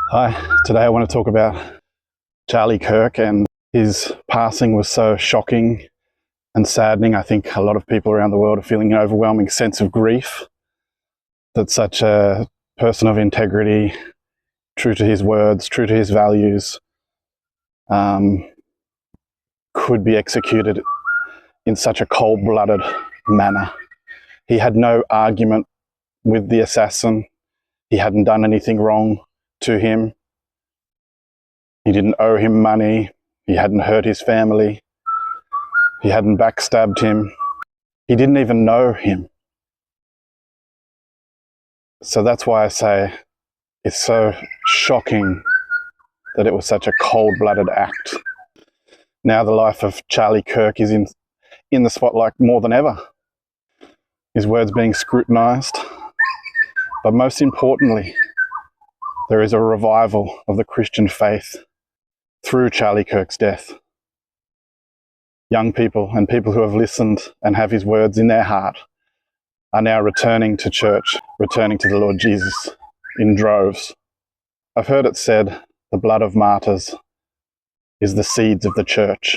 Hi, today I want to talk about Charlie Kirk, and his passing was so shocking and saddening. I think a lot of people around the world are feeling an overwhelming sense of grief that such a person of integrity, true to his words, true to his values, could be executed in such a cold-blooded manner. He had no argument with the assassin. He hadn't done anything wrong to him. He didn't owe him money. He hadn't hurt his family. He hadn't backstabbed him. He didn't even know him. So that's why I say it's so shocking that it was such a cold-blooded act. Now the life of Charlie Kirk is in the spotlight more than ever. His words being scrutinised. But most importantly, there is a revival of the Christian faith through Charlie Kirk's death. Young people and people who have listened and have his words in their heart are now returning to church, returning to the Lord Jesus in droves. I've heard it said, the blood of martyrs is the seeds of the church.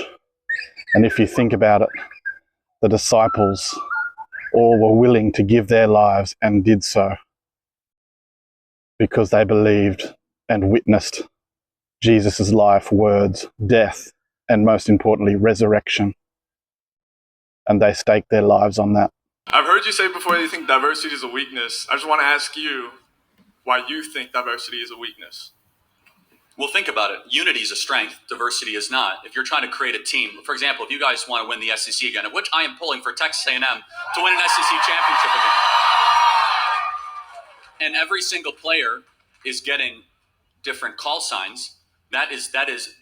And if you think about it, the disciples all were willing to give their lives and did so because they believed and witnessed Jesus' life, words, death, and most importantly, resurrection. And they staked their lives on that. I've heard you say before that you think diversity is a weakness. I just want to ask you why you think diversity is a weakness. Well, think about it. Unity is a strength. Diversity is not. If you're trying to create a team, for example, if you guys want to win the SEC again, which I am pulling for Texas A&M to win an SEC championship again, and every single player is getting different call signs, that is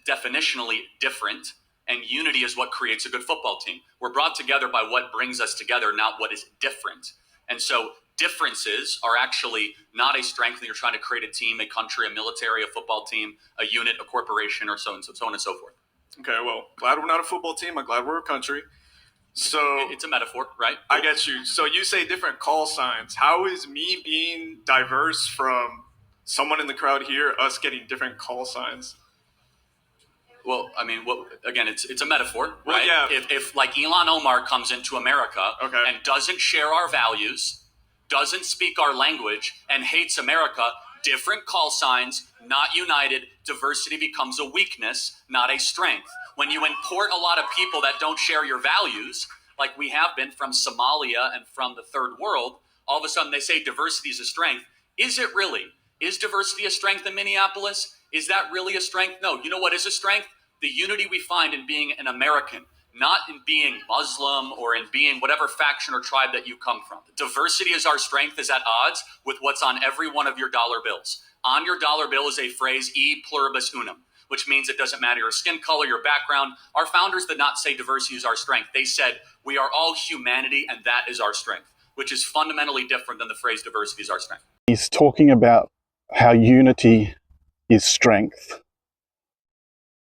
definitionally different. And unity is what creates a good football team. We're brought together by what brings us together, not what is different. And so differences are actually not a strength when you're trying to create a team, a country, a military, a football team, a unit, a corporation, or so on and so forth. Okay, well, glad we're not a football team. I'm glad we're a country. So it's a metaphor, right? I get you. So you say different call signs. How is me being diverse from someone in the crowd here, us getting different call signs? Well, I mean, again, it's a metaphor, well, right? Yeah. If like Elon Omar comes into America okay. and doesn't share our values, doesn't speak our language, and hates America, different call signs, not united, diversity becomes a weakness, not a strength. When you import a lot of people that don't share your values, like we have been from Somalia and from the third world, all of a sudden they say diversity is a strength. Is it really? Is diversity a strength in Minneapolis? Is that really a strength? No. You know what is a strength? The unity we find in being an American, not in being Muslim or in being whatever faction or tribe that you come from. Diversity is our strength is at odds with what's on every one of your dollar bills. On your dollar bill is a phrase, e pluribus unum, which means it doesn't matter your skin color, your background. Our founders did not say diversity is our strength. They said we are all humanity and that is our strength, which is fundamentally different than the phrase diversity is our strength. He's talking about how unity is strength.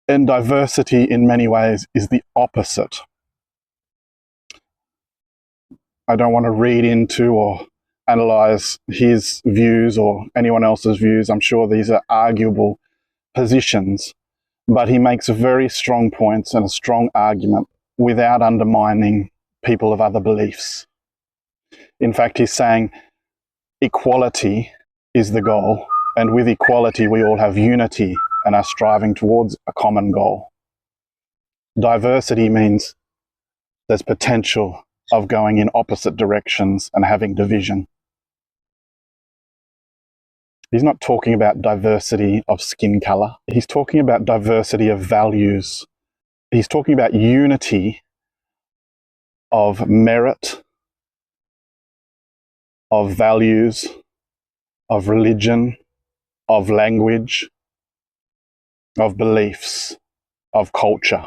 And diversity in many ways is the opposite. I don't want to read into or analyze his views or anyone else's views. I'm sure these are arguable positions, but he makes very strong points and a strong argument without undermining people of other beliefs. In fact, he's saying equality is the goal, and with equality we all have unity and are striving towards a common goal. Diversity means there's potential of going in opposite directions and having division. He's not talking about diversity of skin color. He's talking about diversity of values. He's talking about unity of merit, of values, of religion, of language, of beliefs, of culture.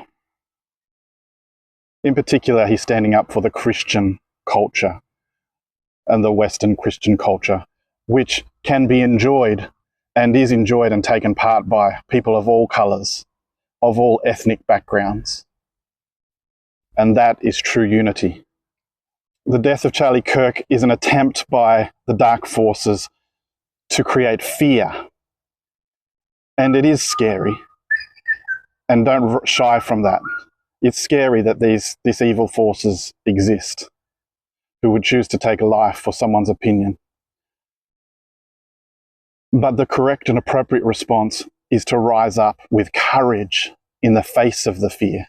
In particular, he's standing up for the Christian culture and the Western Christian culture, which can be enjoyed and is enjoyed and taken part by people of all colours, of all ethnic backgrounds. And that is true unity. The death of Charlie Kirk is an attempt by the dark forces to create fear And it is scary. And don't shy from that. It's scary that these evil forces exist who would choose to take a life for someone's opinion. But the correct and appropriate response is to rise up with courage in the face of the fear.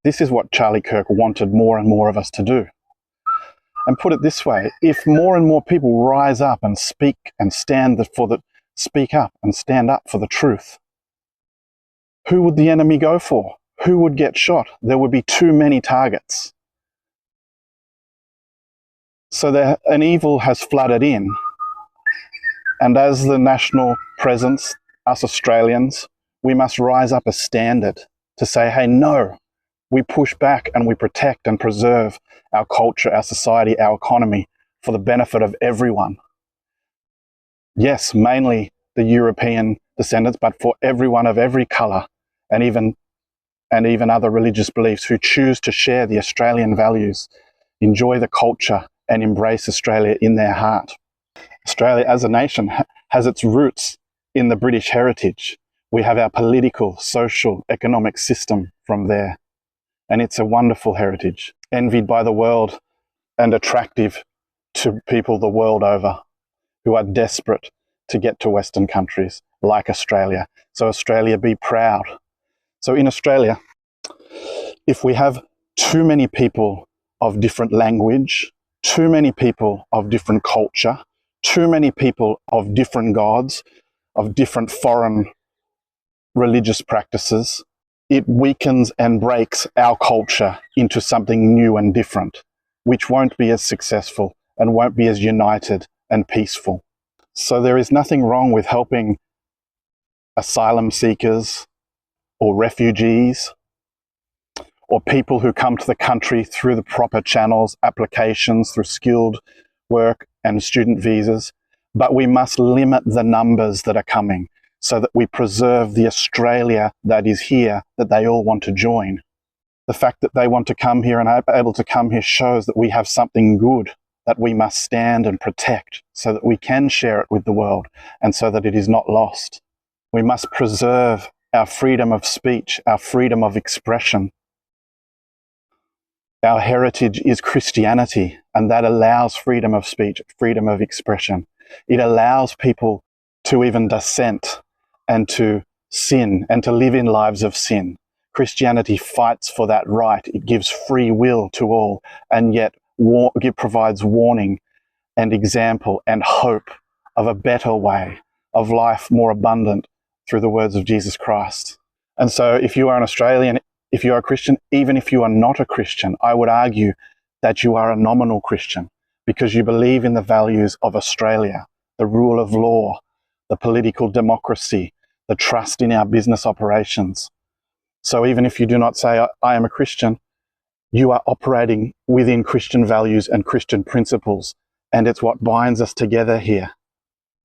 This is what Charlie Kirk wanted more and more of us to do. And put it this way, if more and more people rise up and speak and speak up and stand up for the truth, who would the enemy go for? Who would get shot? There would be too many targets. So an evil has flooded in. And as the national presence, us Australians, we must rise up a standard to say, hey, no, we push back and we protect and preserve our culture, our society, our economy for the benefit of everyone. Yes, mainly the European descendants, but for everyone of every colour and even other religious beliefs who choose to share the Australian values, enjoy the culture and embrace Australia in their heart. Australia as a nation has its roots in the British heritage. We have our political, social, economic system from there. And it's a wonderful heritage, envied by the world and attractive to people the world over who are desperate to get to Western countries like Australia. So Australia, be proud. So in Australia, if we have too many people of different language, too many people of different culture, too many people of different gods, of different foreign religious practices, it weakens and breaks our culture into something new and different, which won't be as successful and won't be as united and peaceful. So there is nothing wrong with helping asylum seekers or refugees or people who come to the country through the proper channels, applications, through skilled work and student visas. But we must limit the numbers that are coming so that we preserve the Australia that is here, that they all want to join. The fact that they want to come here and are able to come here shows that we have something good that we must stand and protect so that we can share it with the world and so that it is not lost. We must preserve our freedom of speech, our freedom of expression. Our heritage is Christianity, and that allows freedom of speech, freedom of expression. It allows people to even dissent and to sin and to live in lives of sin. Christianity fights for that right. It gives free will to all, and yet provides warning and example and hope of a better way of life, more abundant through the words of Jesus Christ. And so if you are an Australian, if you are a Christian, even if you are not a Christian, I would argue that you are a nominal Christian because you believe in the values of Australia, the rule of law, the political democracy, the trust in our business operations. So even if you do not say, I am a Christian, you are operating within Christian values and Christian principles, and it's what binds us together here.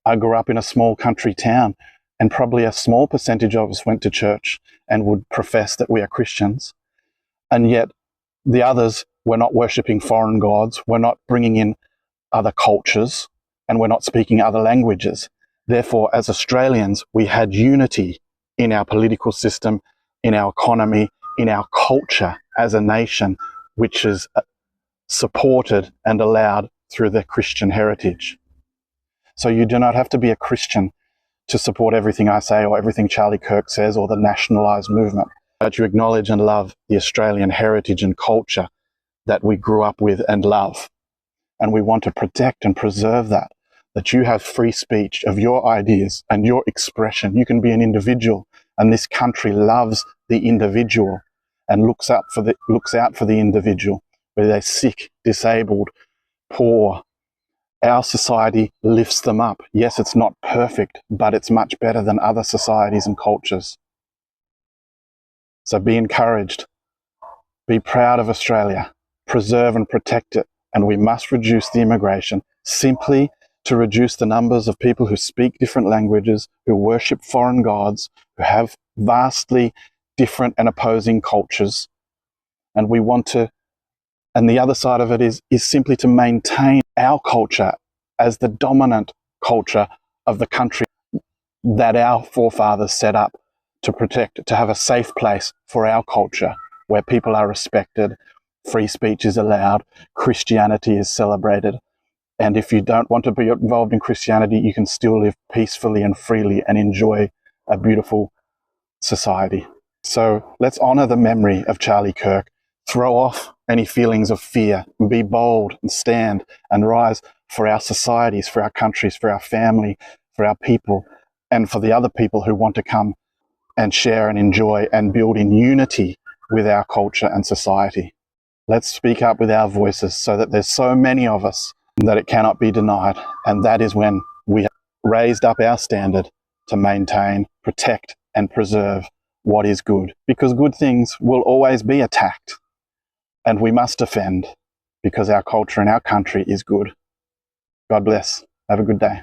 I grew up in a small country town, and probably a small percentage of us went to church and would profess that we are Christians. And yet the others were not worshipping foreign gods, we're not bringing in other cultures, and we're not speaking other languages. Therefore, as Australians, we had unity in our political system, in our economy, in our culture as a nation, which is supported and allowed through the Christian heritage. So you do not have to be a Christian to support everything I say or everything Charlie Kirk says or the nationalised movement, but you acknowledge and love the Australian heritage and culture that we grew up with and love. And we want to protect and preserve that you have free speech of your ideas and your expression. You can be an individual, and this country loves the individual and looks out for the individual, whether they're sick, disabled, poor. Our society lifts them up. Yes, it's not perfect, but it's much better than other societies and cultures. So be encouraged. Be proud of Australia. Preserve and protect it. And we must reduce the immigration simply to reduce the numbers of people who speak different languages, who worship foreign gods, who have vastly different and opposing cultures. And we want to, and the other side of it is simply to maintain our culture as the dominant culture of the country. that our forefathers set up to protect, to have a safe place for our culture where people are respected, free speech is allowed, Christianity is celebrated. And if you don't want to be involved in Christianity, you can still live peacefully and freely and enjoy a beautiful society. So let's honour the memory of Charlie Kirk, throw off any feelings of fear, and be bold and stand and rise for our societies, for our countries, for our family, for our people, and for the other people who want to come and share and enjoy and build in unity with our culture and society. Let's speak up with our voices so that there's so many of us that it cannot be denied. And that is when we have raised up our standard to maintain, protect, and preserve what is good. Because good things will always be attacked. And we must defend because our culture and our country is good. God bless. Have a good day.